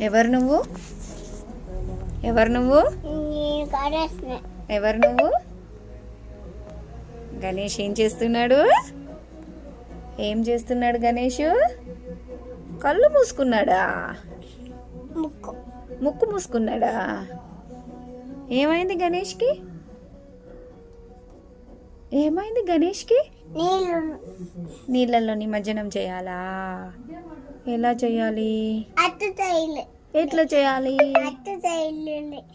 ఎవరు నువ్వు? ఎవరు నువ్వు? ఎవరు నువ్వు? గణేష్ ఏం చేస్తున్నాడు? ఏం చేస్తున్నాడు గణేష్? కళ్ళు మూసుకున్నాడా? ముక్కు మూసుకున్నాడా? ఏమైంది గణేష్కి? ఏమైంది గణేష్కి? నీళ్ళల్లో నిమజ్జనం చేయాలా? ఎలా చేయాలి? ఎట్లా చేయాలి?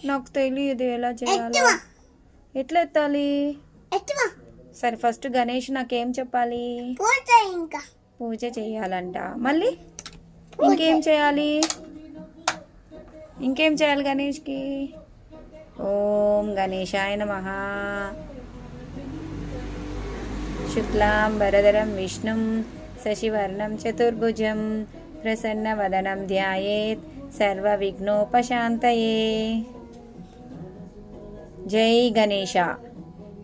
నాకు తెలియదు ఎలా చేయాలి. ఎట్లా ఎత్తాలి? సరే ఫస్ట్ గణేష్ నాకేం చెప్పాలి? పూజ చేయాలంట. మళ్ళీ ఇంకేం చేయాలి? ఇంకేం చేయాలి గణేష్కి? ఓం గణేశాయ నమః. శుక్లాం వరదరం విష్ణుం శశివర్ణం చతుర్భుజం ప్రసన్నవదనం ధ్యాయేత్ సర్వ విఘ్నోపశాంతయే. జై గణేష.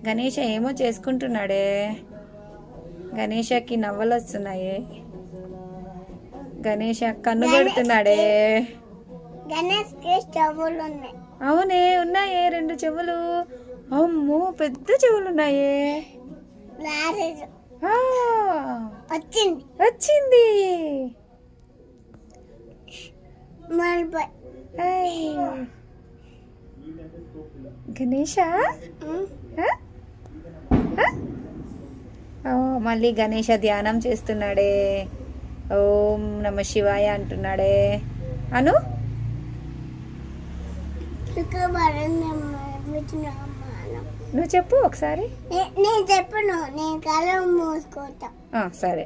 గణేష ఏమో చేసుకుంటున్నాడే. గణేషకి నవ్వలు వస్తున్నాయే. గణేష కన్ను పెడుతున్నాడే. అవునే ఉన్నాయే 2 చెవులు. అమ్మో పెద్ద చెవులు ఉన్నాయే. వచ్చింది. గణేష మళ్ళీ గణేష ధ్యానం చేస్తున్నాడే. ఓం నమ శివాయ అంటున్నాడే. అను నువ్వు చెప్పు ఒకసారి. నేను చెప్పను, నేను కళ్ళు మూసుకోతా. సరే.